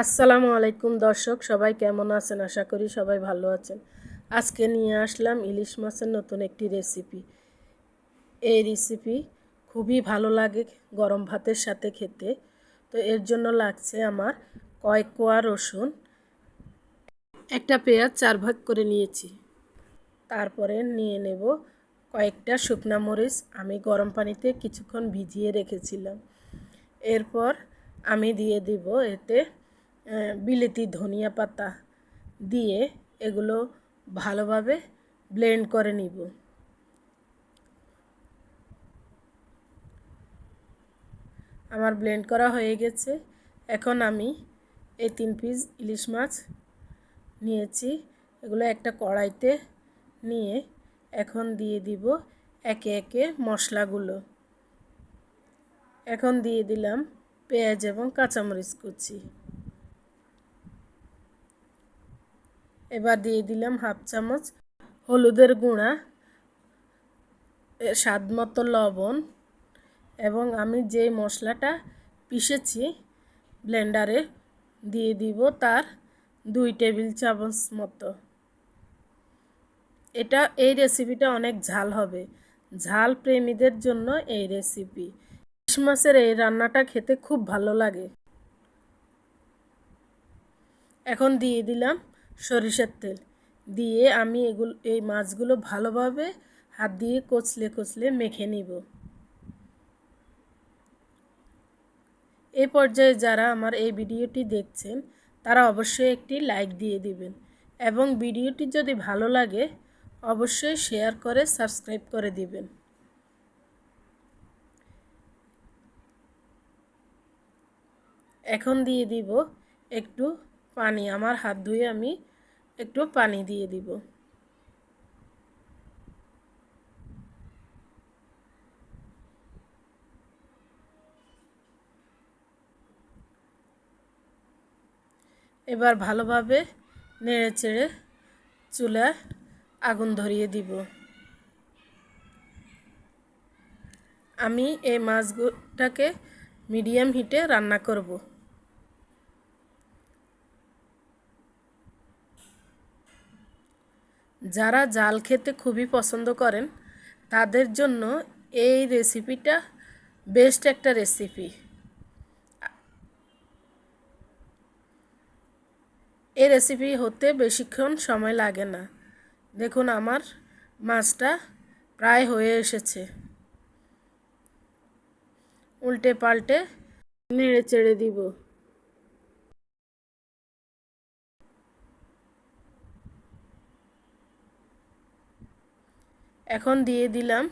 আসসালামু আলাইকুম দর্শক, সবাই কেমন আছেন? আশা করি সবাই ভালো আছেন। আজকে নিয়ে আসলাম ইলিশ মাছের নতুন একটি রেসিপি। এই রেসিপি খুবই ভালো লাগে গরম ভাতের সাথে খেতে। তো এর জন্য লাগছে আমার কয়েক কোয়া রসুন, একটা পেঁয়াজ 4 ভাগ করে নিয়েছি। তারপরে নিয়ে নেব কয়েকটা শুকনা মরিচ, আমি গরম পানিতে কিছুক্ষণ ভিজিয়ে রেখেছিলাম। এরপর আমি দিয়ে দিব এতে বিলেতি ধনিয়া পাতা দিয়ে এগুলো ভালোভাবে ব্লেন্ড করে নিব। আমার ব্লেন্ড করা হয়ে গেছে। এখন আমি এই 3 পিস ইলিশ মাছ নিয়েছি, এগুলো একটা কড়াইতে নিয়ে এখন দিয়ে দিব একে একে মশলাগুলো। এখন দিয়ে দিলাম পেঁয়াজ এবং কাঁচামরিচ কুচি। এবার দিয়ে দিলাম হাফ চামচ হলুদের গুঁড়া, স্বাদ মতো লবণ এবং আমি যে মশলাটা পিষেছি ব্লেন্ডারে দিয়ে দিব তার 2 টেবিল চামচ মতো। এই রেসিপিটা অনেক ঝাল হবে, ঝাল প্রেমীদের জন্য এই রেসিপি। ইলিশ মাছের এই রান্নাটা খেতে খুব ভালো লাগে। এখন দিয়ে দিলাম সরিষার তেল, দিয়ে আমি এই মাছগুলো ভালোভাবে হাত দিয়ে কচলে কচলে মেখে নিব। এই পর্যায়ে যারা আমার এই ভিডিওটি দেখছেন তারা অবশ্যই একটি লাইক দিয়ে দিবেন এবং ভিডিওটি যদি ভালো লাগে অবশ্যই শেয়ার করে সাবস্ক্রাইব করে দিবেন। এখন দিয়ে দিব একটু পানি, আমার হাত ধুয়ে আমি একটু পানি দিয়ে দিব। এবার ভালোভাবে নেড়ে চেড়ে চুলায় আগুন ধরিয়ে দিব। আমি এই মাছটাকে মিডিয়াম হিটে রান্না করব। যারা জাল খেতে খুবই পছন্দ করেন তাদের জন্য এই রেসিপিটা বেস্ট একটা রেসিপি। এই রেসিপি হতে বেশিক্ষণ সময় লাগে না। দেখুন আমার মাছটা প্রায় হয়ে এসেছে। উল্টে পাল্টে নেড়ে চেড়ে দিব। এখন দিয়ে দিলাম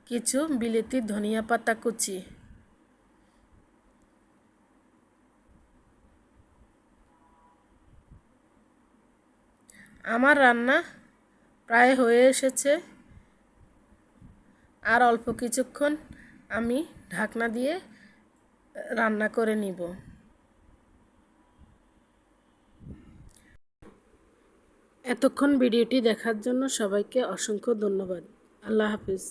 কিছু বিলেতি ধনিয়া পাতা কুচি। আমার রান্না প্রায় হয়ে এসেছে, আর অল্প কিছুক্ষণ আমি ঢাকনা দিয়ে রান্না করে নিব। এতক্ষণ ভিডিওটি দেখার জন্য সবাইকে অসংখ্য ধন্যবাদ। আল্লাহ হাফিজ।